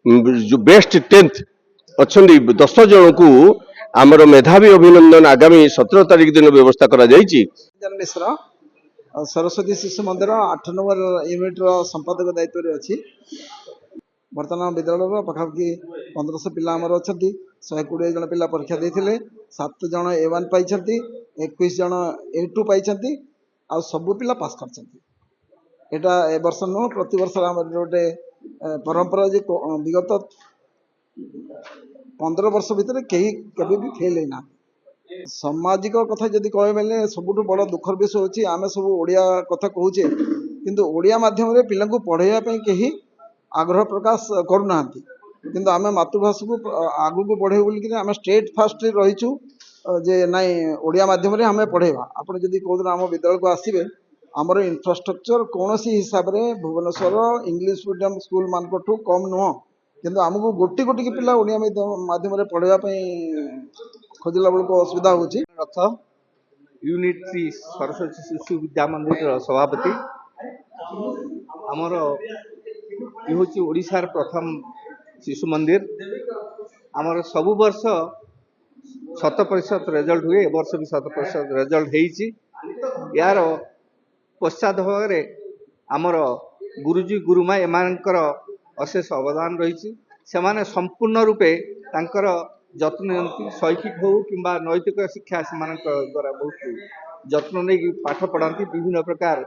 जो best 10th अच्छा 10 जन को आमर मेधावी अभिनंदन आगामी 17 तारीख दिन व्यवस्था करा जायछि। मिश्र सरस्वती शिशु मंदिर 8 नंबर यूनिट संपादक दायित्व रे अछि। वर्तमान विद्यालय पाखापाखि 1500 पिला आमर अच्छा 120 जन पिला परीक्षा देते 7 जन A1 पाई 21 जन A2 पाई आ सबू पिला पास कर एटा ए वर्ष नुह प्रति वर्ष गोटे परंपरा जे विगत 15 वर्ष भितर कहीं केबे भी फेल है ना। सामाजिक कथा जदि कहे बेले सबुठ बड़ दुखर विषय होची आमे सब ओडिया कथा कहूचे किंतु ओडिया माध्यम रे पिला को पढ़ाइया पई केही आग्रह प्रकाश करूना किंतु आमे मातृभाषा को आगु को बढ़े बोल कि आमे स्टेट फास्ट रहीचु जे नाई ओडिया माध्यम रे हमें पढ़ेबा। आपण जदि कोदन आम विद्यालय को आसीबे आमर इंफ्रास्ट्रक्चर कौन हिसाब रे भुवनेश्वर इंग्लिश मीडियम स्कूल मान कम नुह किंतु आमको गोटी गोटी की पिला ओडिया माध्यम रे पढ़ेबा पई खोजला बेल को असुविधा होची। रथ यूनिट 3 सरस्वती शिशु विद्या मंदिर सभापति आमर ये हूँ ओडिशार प्रथम शिशु मंदिर आमर सबु वर्ष 100% रिजल्ट हुए वर्ष भी 100% रिजल्ट होईची। यार पश्चात भागे आमर गुरुजी गुरुमा एमानकर अशेष अवदान रही से संपूर्ण रूपे तांकर जत्न नियंती शैक्षिक हो कि नैतिक शिक्षा से द्वारा बहुत जत्न नहीं पाठ पढ़ाती विभिन्न प्रकार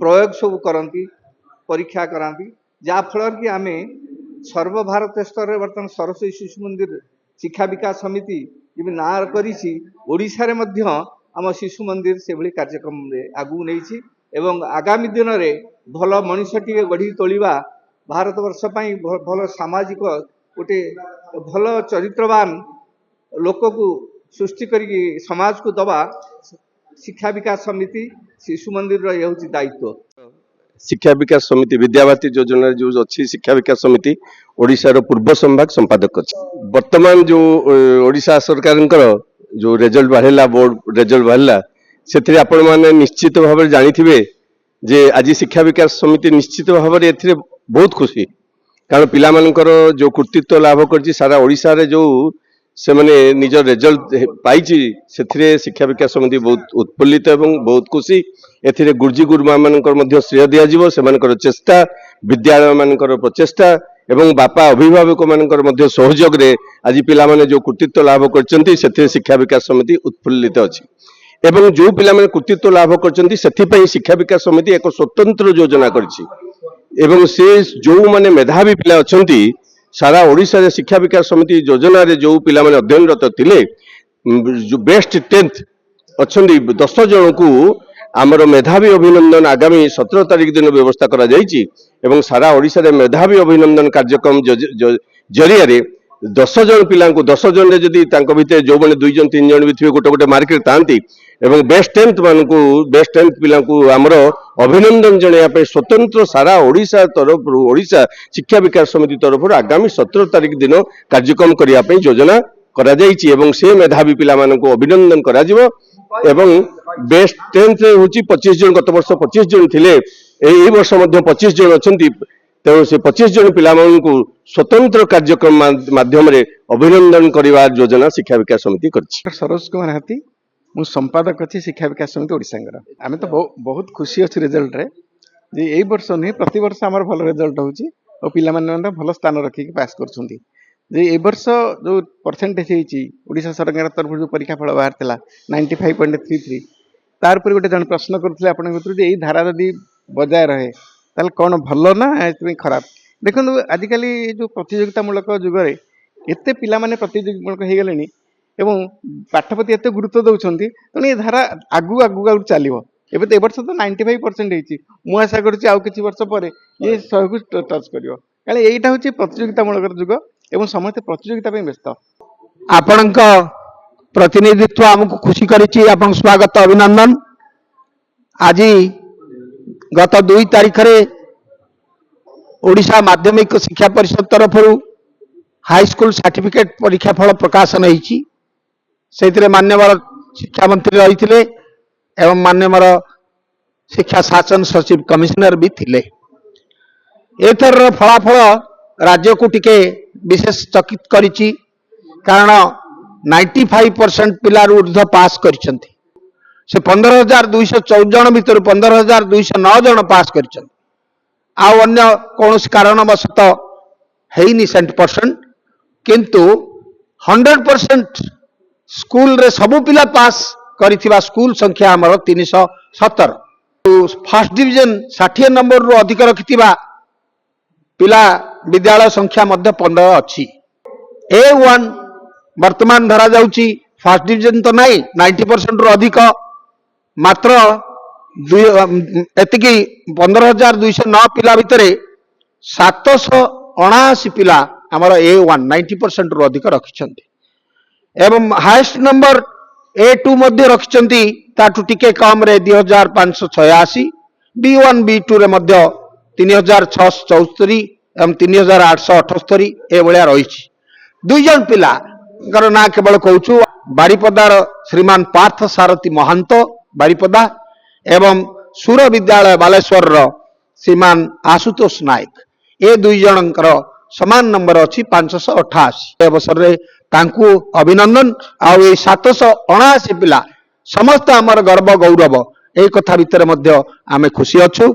प्रयोग सब करती परीक्षा कराती जहाँफल कि आम सर्वभारत स्तर में बर्तमान सरस्वती शिशु मंदिर शिक्षा विकास समिति जी ना करोशारे आम शिशु मंदिर से भाई कार्यक्रम आगू नहीं एवं आगामी दिन में भल मनीषटी गढ़ी तोलिबा भारत वर्ष भल सामाजिक गोटे भल चरित्रवान लोक को सृष्टि करी समाज को दबा शिक्षा विकास समिति शिशु मंदिर ये हूँ दायित्व। शिक्षा विकास समिति विद्यावाती योजना जो अच्छी शिक्षा विकास समिति ओडिशार पूर्व संभाग संपादक अच्छी वर्तमान जो ओडिशा सरकार जो रिजल्ट बाहला बोर्ड रिजल्ट बाहला से आपण मैंने निश्चित भाव जानी जे आज शिक्षा विकास समिति निश्चित भाव में बहुत खुशी कारण पिला मानकर जो कृतित्व लाभ कर सारा ओडिशा रे जो से माने निज रिजल्ट पाई से शिक्षा विकास समिति बहुत उत्फुल्लित एवं बहुत खुशी एथिरे गुरुजी गुरुमा मानकर मध्य श्रेय दिया जिवो सेमानकर चेष्टा विद्यालय मानकर प्रचेष्टा एवं बापा अभिभावक मानकर मध्य सहयोग रे आज पिला माने जो कृतित्व लाभ करचंती सेथिरे शिक्षा विकास समिति उत्फुल्लित अछि एवं जो पिला माने कृतित्व लाभ करचंती सेथि पई शिक्षा विकास समिति एक स्वतंत्र योजना करछि एवं से जो माने मेधावी पिला अछंती सारा ओडिशा रे शिक्षा विकास समिति योजना रे जो पिला माने अध्ययनरत थिले जो बेस्ट 10th अच्छा 10 जन को आमर मेधावी अभिनंदन आगामी 17 तारीख दिन व्यवस्था करा जायछि एवं सारा ओडिशा रे मेधावी अभिनंदन कार्यक्रम जरिया रे 10 जन पिला 10 जन जदि भितर जो मैंने 2 जन 3 जन भी थे गोटे गोटे मार्क थांती एवं बेस्ट 10th मान को बेस्ट 10th पिला आमर अभिनंदन जनाया स्वतंत्र सारा ओडिशा तरफ ओडिशा शिक्षा विकास समिति तरफ आगामी 17 तारीख दिन कार्यक्रम करने योजना करा जायछि एवं से मेधावी पिला माननको अभिनंदन करा जिवो एवं बेस्ट 10th रे होची 25 जन गत वर्ष 25 जन थिले एई वर्ष मध्ये 25 जन अछंती तेणु से 25 जन पिला माननको स्वतंत्र कार्यक्रम माध्यम रे अभिनंदन करिवा योजना शिक्षा विकास समिति करछि। सरोज कुमार हाथी मु संपादक अच्छी शिक्षा विकास समिति ओडिशांगर आम तो बहुत खुशी अच्छी रिजल्ट रे जे एई वर्ष नहीं प्रति वर्ष आमर भल रिजल्ट होची और पिला माने भल स्थान रखिक पास करछुंती जे ए वर्ष जो परसेंटेज होईची ओडिशा सरकार तरफ जो परीक्षा फल बाहर थिला 95.33 तार पर गोटे जन प्रश्न करथिले आपण भीतर जे एई धारा यदि बजाय रहे ताल कोन भलो ना एतमे खराब देखंतु आजिकली जो प्रतियोगितामूलक जुग रे एते पिला माने प्रतियोगितामूलक हे गेलेनी एवं पाठपति एत गुरुत्व दौरान तेणु ये धारा आगु आगु आगु चलो एवं तो ए वर्ष तो 95% होती मु आशा करुँच आउ कि वर्ष पर ये 100 को टच कर यहाँ हूँ प्रतियोगितामूलक जुग एवं समस्त प्रतियोगिता व्यस्त आपण प्रतिनिधित्व आमको खुशी करिछि आपण स्वागत अभिनंदन। आज गत 2 तारीख रे ओडिशा माध्यमिक शिक्षा परिषद तरफ हाई स्कूल सर्टिफिकेट परीक्षा फल प्रकाशन होईछि से मान्यवर शिक्षा मंत्री रही एवं मान्यवर शिक्षा शासन सचिव कमिश्नर भी थिले। एथर फलाफल राज्य को टिके विशेष चकित करिछि कारण 95% पिला ऊर्ध्व पास करिसेंती से 15,214 जन भितर 15,209 जन पास करिसेंती आउ अन्य कौन कारणवशत हैनी 100% किंतु 100% स्कूल रे सबु पिला पास करिथिबा स्कूल संख्या हमर 317 फर्स्ट डिवीजन 60 नंबर रु अधिक रखिथिबा पिला विद्यालय संख्या मध्य 15 अछि A1 वर्तमान धरा जाउची फर्स्ट डिवीजन तो नहीं 90% रु अधिक मात्र एतिकी 15,209 पिला भितरे 779 पिला हमर A1 90% रु अधिक रखिछंती एवं हाईएस्ट नंबर A2 मध्य रखिछंती ताठू टिके कम रे 2,586 B1 B2 रे मध्य 3,674 एवं 3,878 ए भलिया रहिछि दुई जन पिला कर ना केवल कहूछु बारिपदार श्रीमान पार्थ सारथी महंत बारिपदा एवं सूर विद्यालय बालेश्वर श्रीमान आशुतोष नायक ए दुई जनकर समान नंबर अछि 588 अवसर रे तांकु अभिनंदन आउ ए 779 पिला समस्त आमर गर्व गौरव ए कथा भितर मध्य आमे खुशी अछु।